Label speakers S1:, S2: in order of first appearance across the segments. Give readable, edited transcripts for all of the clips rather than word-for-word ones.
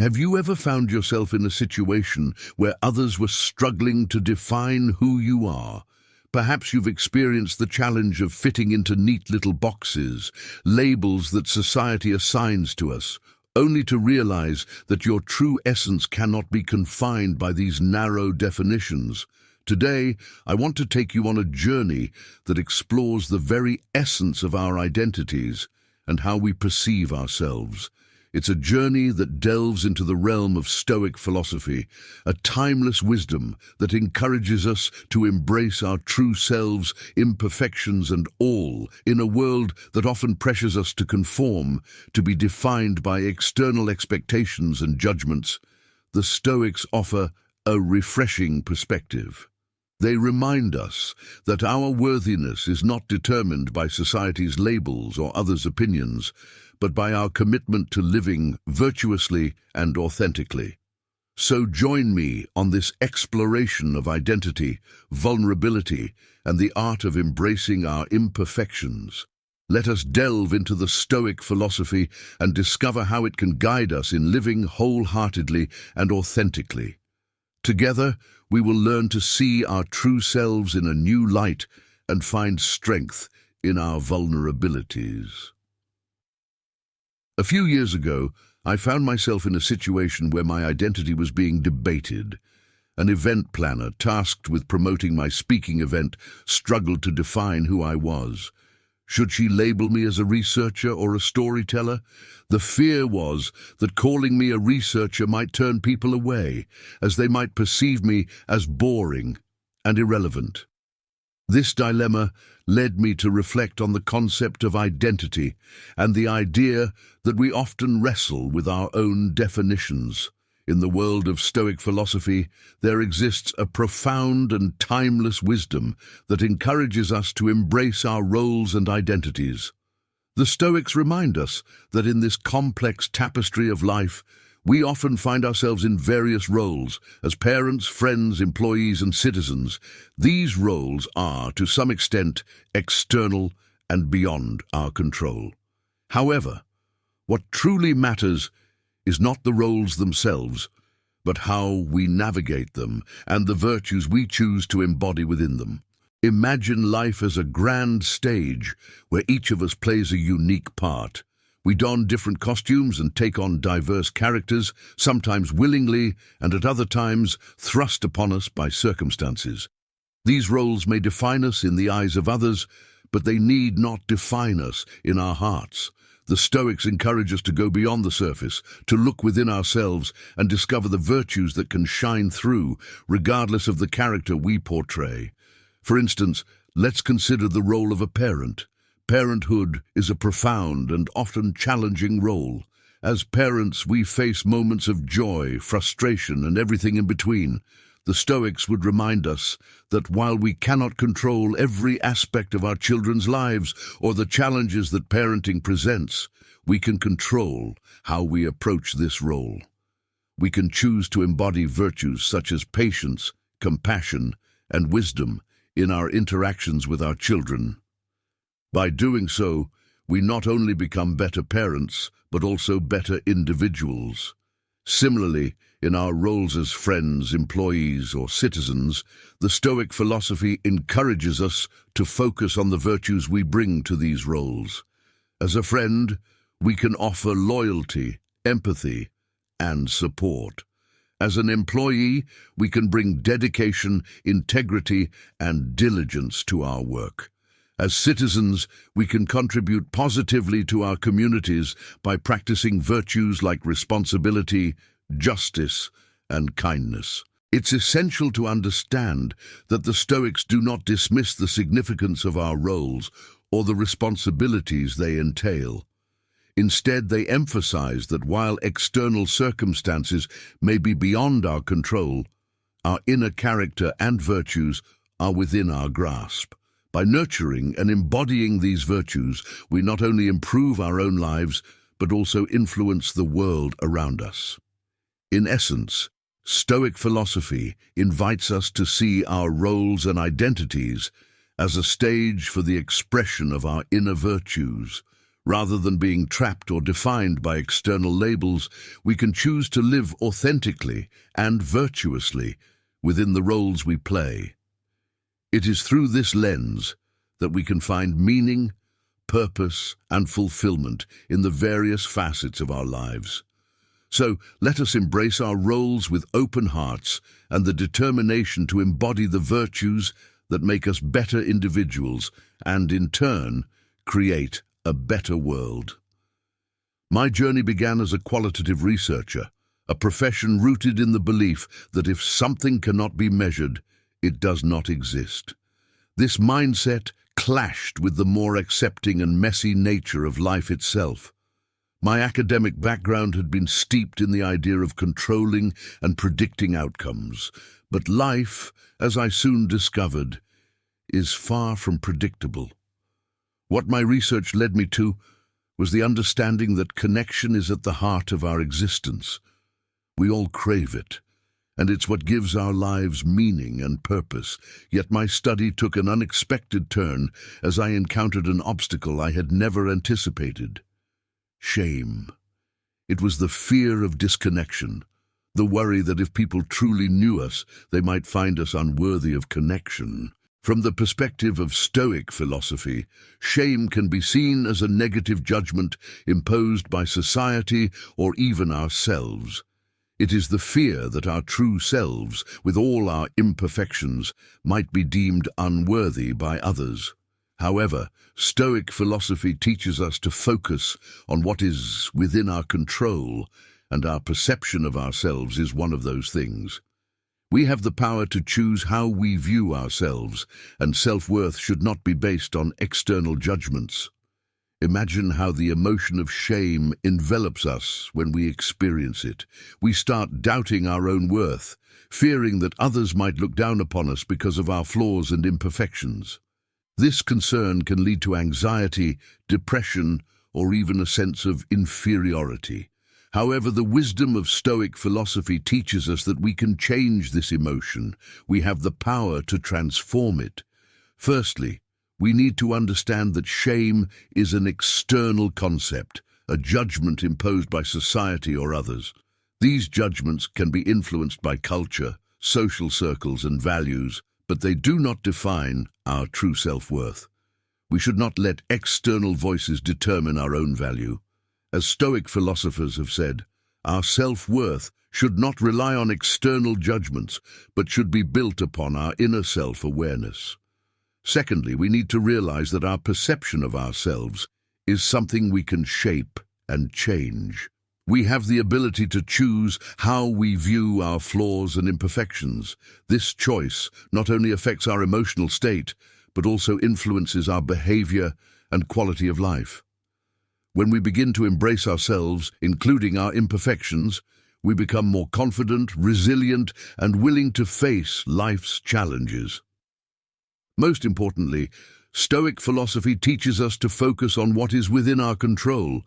S1: Have you ever found yourself in a situation where others were struggling to define who you are? Perhaps you've experienced the challenge of fitting into neat little boxes, labels that society assigns to us, only to realize that your true essence cannot be confined by these narrow definitions. Today, I want to take you on a journey that explores the very essence of our identities and how we perceive ourselves. It's a journey that delves into the realm of Stoic philosophy, a timeless wisdom that encourages us to embrace our true selves, imperfections and all, in a world that often pressures us to conform, to be defined by external expectations and judgments. The Stoics offer a refreshing perspective. They remind us that our worthiness is not determined by society's labels or others' opinions, but by our commitment to living virtuously and authentically. So join me on this exploration of identity, vulnerability, and the art of embracing our imperfections. Let us delve into the Stoic philosophy and discover how it can guide us in living wholeheartedly and authentically. Together, we will learn to see our true selves in a new light and find strength in our vulnerabilities. A few years ago, I found myself in a situation where my identity was being debated. An event planner tasked with promoting my speaking event struggled to define who I was. Should she label me as a researcher or a storyteller? The fear was that calling me a researcher might turn people away, as they might perceive me as boring and irrelevant. This dilemma led me to reflect on the concept of identity and the idea that we often wrestle with our own definitions. In the world of Stoic philosophy, there exists a profound and timeless wisdom that encourages us to embrace our roles and identities. The Stoics remind us that in this complex tapestry of life, we often find ourselves in various roles as parents, friends, employees, and citizens. These roles are, to some extent, external and beyond our control. However, what truly matters is not the roles themselves, but how we navigate them and the virtues we choose to embody within them. Imagine life as a grand stage where each of us plays a unique part. We don different costumes and take on diverse characters, sometimes willingly and at other times thrust upon us by circumstances. These roles may define us in the eyes of others, but they need not define us in our hearts. The Stoics encourage us to go beyond the surface, to look within ourselves and discover the virtues that can shine through, regardless of the character we portray. For instance, let's consider the role of a parent. Parenthood is a profound and often challenging role. As parents, we face moments of joy, frustration, and everything in between. The Stoics would remind us that while we cannot control every aspect of our children's lives or the challenges that parenting presents, we can control how we approach this role. We can choose to embody virtues such as patience, compassion, and wisdom in our interactions with our children. By doing so, we not only become better parents, but also better individuals. Similarly, in our roles as friends, employees, or citizens, the Stoic philosophy encourages us to focus on the virtues we bring to these roles. As a friend, we can offer loyalty, empathy, and support. As an employee, we can bring dedication, integrity, and diligence to our work. As citizens, we can contribute positively to our communities by practicing virtues like responsibility, justice, and kindness. It's essential to understand that the Stoics do not dismiss the significance of our roles or the responsibilities they entail. Instead, they emphasize that while external circumstances may be beyond our control, our inner character and virtues are within our grasp. By nurturing and embodying these virtues, we not only improve our own lives, but also influence the world around us. In essence, Stoic philosophy invites us to see our roles and identities as a stage for the expression of our inner virtues, Rather than being trapped or defined by external labels, we can choose to live authentically and virtuously within the roles we play. It is through this lens that we can find meaning, purpose, and fulfillment in the various facets of our lives. So let us embrace our roles with open hearts and the determination to embody the virtues that make us better individuals and, in turn, create a better world. My journey began as a qualitative researcher, a profession rooted in the belief that if something cannot be measured, it does not exist. This mindset clashed with the more accepting and messy nature of life itself. My academic background had been steeped in the idea of controlling and predicting outcomes, but life, as I soon discovered, is far from predictable. What my research led me to was the understanding that connection is at the heart of our existence. We all crave it, and it's what gives our lives meaning and purpose. Yet my study took an unexpected turn as I encountered an obstacle I had never anticipated: shame. It was the fear of disconnection, the worry that if people truly knew us, they might find us unworthy of connection. From the perspective of Stoic philosophy, shame can be seen as a negative judgment imposed by society or even ourselves. It is the fear that our true selves, with all our imperfections, might be deemed unworthy by others. However, Stoic philosophy teaches us to focus on what is within our control, and our perception of ourselves is one of those things. We have the power to choose how we view ourselves, and self-worth should not be based on external judgments. Imagine how the emotion of shame envelops us when we experience it. We start doubting our own worth, fearing that others might look down upon us because of our flaws and imperfections. This concern can lead to anxiety, depression, or even a sense of inferiority. However, the wisdom of Stoic philosophy teaches us that we can change this emotion. We have the power to transform it. Firstly, we need to understand that shame is an external concept, a judgment imposed by society or others. These judgments can be influenced by culture, social circles, and values, but they do not define our true self-worth. We should not let external voices determine our own value. As Stoic philosophers have said, our self-worth should not rely on external judgments, but should be built upon our inner self-awareness. Secondly, we need to realize that our perception of ourselves is something we can shape and change. We have the ability to choose how we view our flaws and imperfections. This choice not only affects our emotional state, but also influences our behavior and quality of life. When we begin to embrace ourselves, including our imperfections, we become more confident, resilient, and willing to face life's challenges. Most importantly, Stoic philosophy teaches us to focus on what is within our control.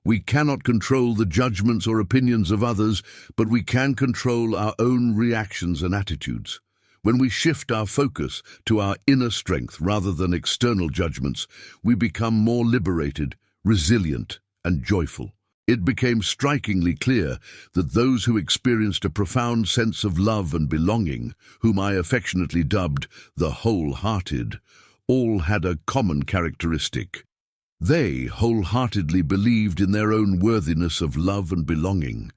S1: We cannot control the judgments or opinions of others, but we can control our own reactions and attitudes. When we shift our focus to our inner strength rather than external judgments, we become more liberated, resilient, and joyful. It became strikingly clear that those who experienced a profound sense of love and belonging, whom I affectionately dubbed the wholehearted, all had a common characteristic. They wholeheartedly believed in their own worthiness of love and belonging.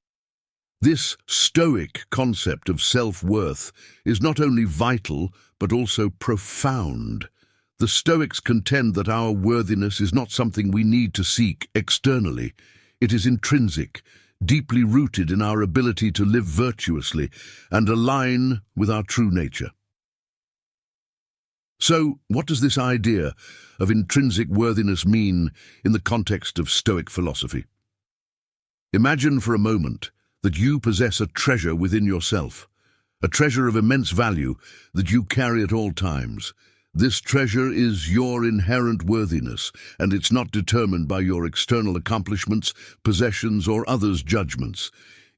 S1: This Stoic concept of self-worth is not only vital, but also profound. The Stoics contend that our worthiness is not something we need to seek externally. It is intrinsic, deeply rooted in our ability to live virtuously and align with our true nature. So, what does this idea of intrinsic worthiness mean in the context of Stoic philosophy? Imagine for a moment that you possess a treasure within yourself, a treasure of immense value that you carry at all times. This treasure is your inherent worthiness, and it's not determined by your external accomplishments, possessions, or others' judgments.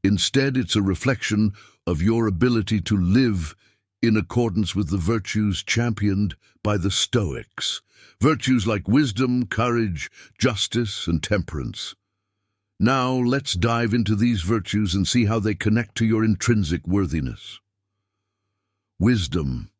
S1: Instead, it's a reflection of your ability to live in accordance with the virtues championed by the Stoics, virtues like wisdom, courage, justice, and temperance. Now let's dive into these virtues and see how they connect to your intrinsic worthiness. Wisdom.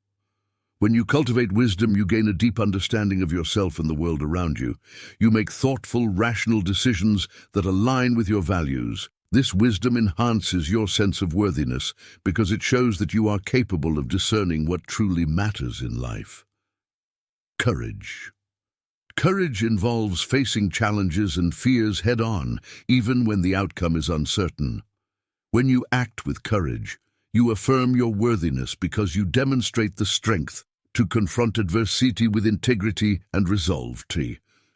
S1: When you cultivate wisdom, you gain a deep understanding of yourself and the world around you. You make thoughtful, rational decisions that align with your values. This wisdom enhances your sense of worthiness because it shows that you are capable of discerning what truly matters in life. Courage. Courage involves facing challenges and fears head-on, even when the outcome is uncertain. When you act with courage, you affirm your worthiness because you demonstrate the strength to confront adversity with integrity and resolve.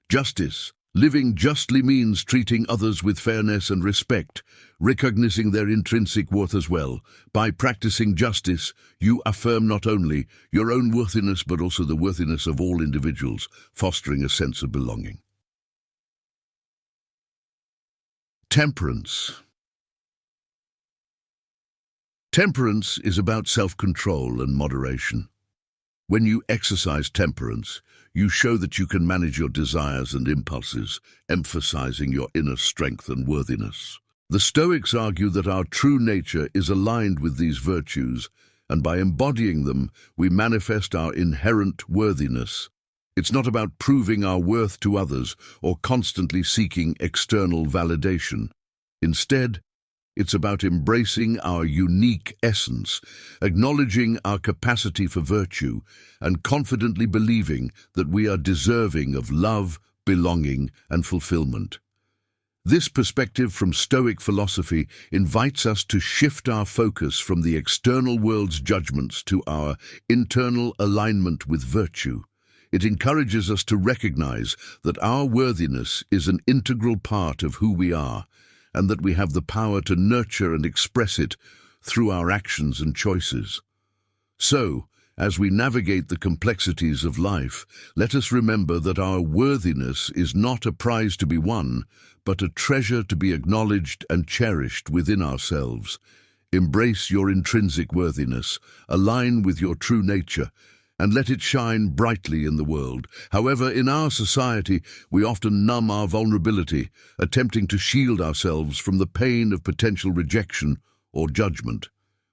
S1: Justice. Living justly means treating others with fairness and respect, recognizing their intrinsic worth as well. By practicing justice, you affirm not only your own worthiness but also the worthiness of all individuals, fostering a sense of belonging. Temperance. Temperance is about self-control and moderation. When you exercise temperance, you show that you can manage your desires and impulses, emphasizing your inner strength and worthiness. The Stoics argue that our true nature is aligned with these virtues, and by embodying them, we manifest our inherent worthiness. It's not about proving our worth to others or constantly seeking external validation. Instead, it's about embracing our unique essence, acknowledging our capacity for virtue, and confidently believing that we are deserving of love, belonging, and fulfillment. This perspective from Stoic philosophy invites us to shift our focus from the external world's judgments to our internal alignment with virtue. It encourages us to recognize that our worthiness is an integral part of who we are, and that we have the power to nurture and express it through our actions and choices. So, as we navigate the complexities of life, let us remember that our worthiness is not a prize to be won, but a treasure to be acknowledged and cherished within ourselves. Embrace your intrinsic worthiness, align with your true nature, and let it shine brightly in the world. However, in our society, we often numb our vulnerability, attempting to shield ourselves from the pain of potential rejection or judgment.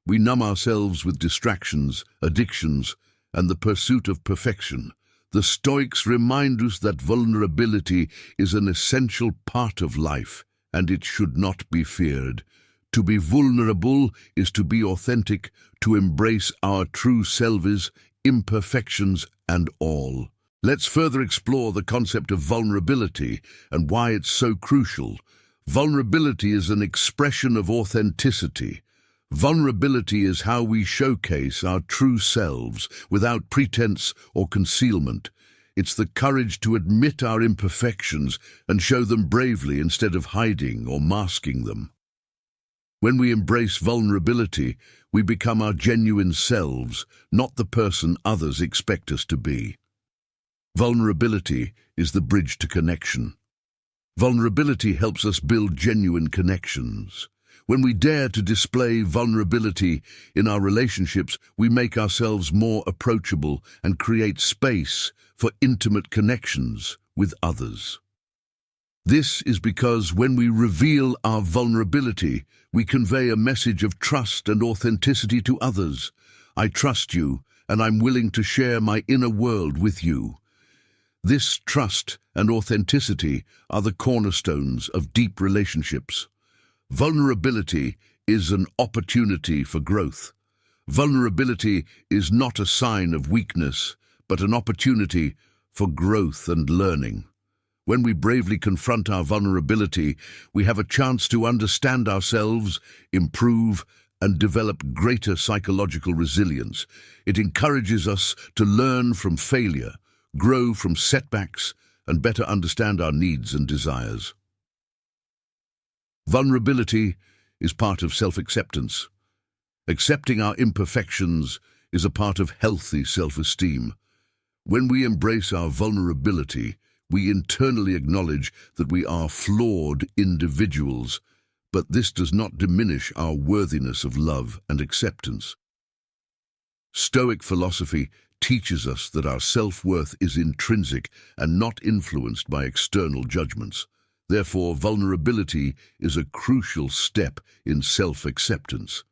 S1: We numb ourselves with distractions, addictions, and the pursuit of perfection. The Stoics remind us that vulnerability is an essential part of life, and it should not be feared. To be vulnerable is to be authentic, to embrace our true selves, imperfections, and all. Let's further explore the concept of vulnerability and why it's so crucial. Vulnerability is an expression of authenticity. Vulnerability is how we showcase our true selves without pretense or concealment. It's the courage to admit our imperfections and show them bravely instead of hiding or masking them. When we embrace vulnerability, we become our genuine selves, not the person others expect us to be. Vulnerability is the bridge to connection. Vulnerability helps us build genuine connections. When we dare to display vulnerability in our relationships, we make ourselves more approachable and create space for intimate connections with others. This is because when we reveal our vulnerability, we convey a message of trust and authenticity to others. I trust you, and I'm willing to share my inner world with you. This trust and authenticity are the cornerstones of deep relationships. Vulnerability is an opportunity for growth. Vulnerability is not a sign of weakness, but an opportunity for growth and learning. When we bravely confront our vulnerability, we have a chance to understand ourselves, improve, and develop greater psychological resilience. It encourages us to learn from failure, grow from setbacks, and better understand our needs and desires. Vulnerability is part of self-acceptance. Accepting our imperfections is a part of healthy self-esteem. When we embrace our vulnerability, we internally acknowledge that we are flawed individuals, but this does not diminish our worthiness of love and acceptance. Stoic philosophy teaches us that our self-worth is intrinsic and not influenced by external judgments. Therefore, vulnerability is a crucial step in self-acceptance.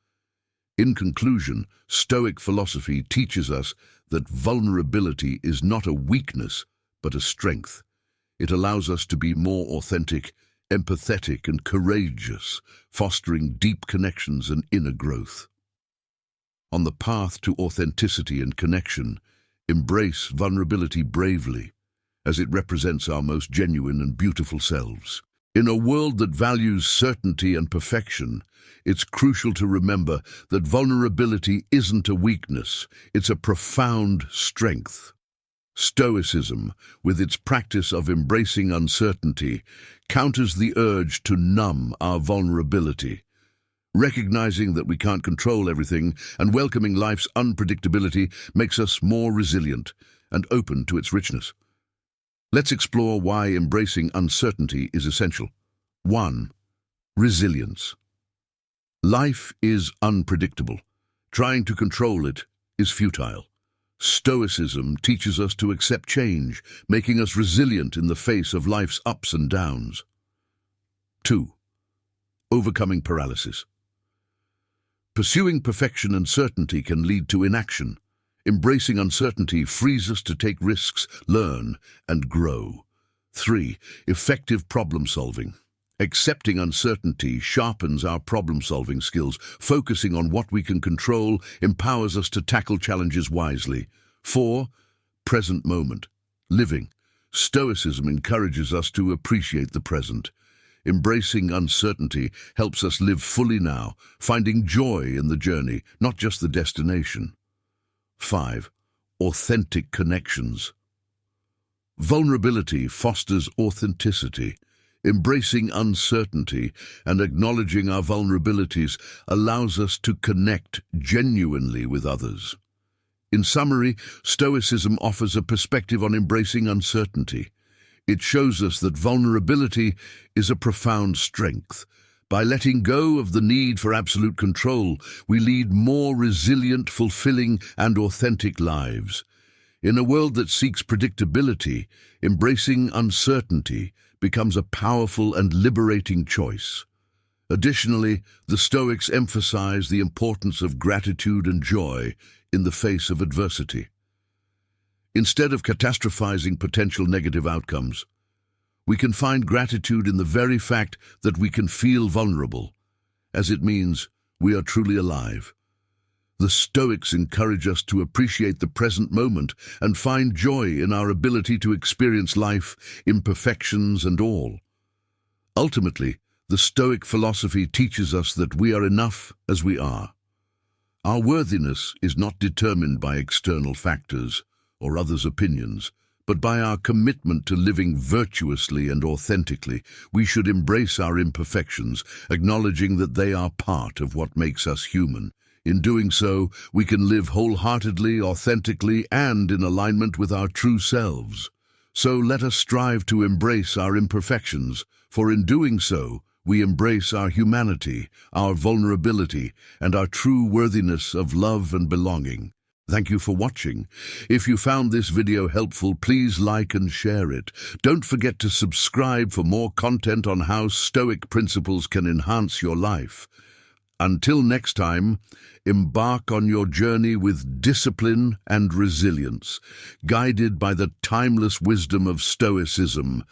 S1: In conclusion, Stoic philosophy teaches us that vulnerability is not a weakness, but a strength. It allows us to be more authentic, empathetic, and courageous, fostering deep connections and inner growth. On the path to authenticity and connection, embrace vulnerability bravely, as it represents our most genuine and beautiful selves. In a world that values certainty and perfection, it's crucial to remember that vulnerability isn't a weakness, it's a profound strength. Stoicism, with its practice of embracing uncertainty, counters the urge to numb our vulnerability. Recognizing that we can't control everything and welcoming life's unpredictability makes us more resilient and open to its richness. Let's explore why embracing uncertainty is essential. 1. Resilience. Life is unpredictable. Trying to control it is futile. Stoicism teaches us to accept change, making us resilient in the face of life's ups and downs. 2. Overcoming paralysis. Pursuing perfection and certainty can lead to inaction. Embracing uncertainty frees us to take risks, learn, and grow. 3. Effective problem solving. Accepting uncertainty sharpens our problem-solving skills. Focusing on what we can control empowers us to tackle challenges wisely. 4. Present moment. Living. Stoicism encourages us to appreciate the present. Embracing uncertainty helps us live fully now, finding joy in the journey, not just the destination. 5. Authentic connections. Vulnerability fosters authenticity. Embracing uncertainty and acknowledging our vulnerabilities allows us to connect genuinely with others. In summary, Stoicism offers a perspective on embracing uncertainty. It shows us that vulnerability is a profound strength. By letting go of the need for absolute control, we lead more resilient, fulfilling, and authentic lives. In a world that seeks predictability, embracing uncertainty becomes a powerful and liberating choice. Additionally, the Stoics emphasize the importance of gratitude and joy in the face of adversity. Instead of catastrophizing potential negative outcomes, we can find gratitude in the very fact that we can feel vulnerable, as it means we are truly alive. The Stoics encourage us to appreciate the present moment and find joy in our ability to experience life, imperfections and all. Ultimately, the Stoic philosophy teaches us that we are enough as we are. Our worthiness is not determined by external factors or others' opinions, but by our commitment to living virtuously and authentically. We should embrace our imperfections, acknowledging that they are part of what makes us human. In doing so, we can live wholeheartedly, authentically, and in alignment with our true selves. So let us strive to embrace our imperfections, for in doing so, we embrace our humanity, our vulnerability, and our true worthiness of love and belonging. Thank you for watching. If you found this video helpful, please like and share it. Don't forget to subscribe for more content on how Stoic principles can enhance your life. Until next time, embark on your journey with discipline and resilience, guided by the timeless wisdom of Stoicism.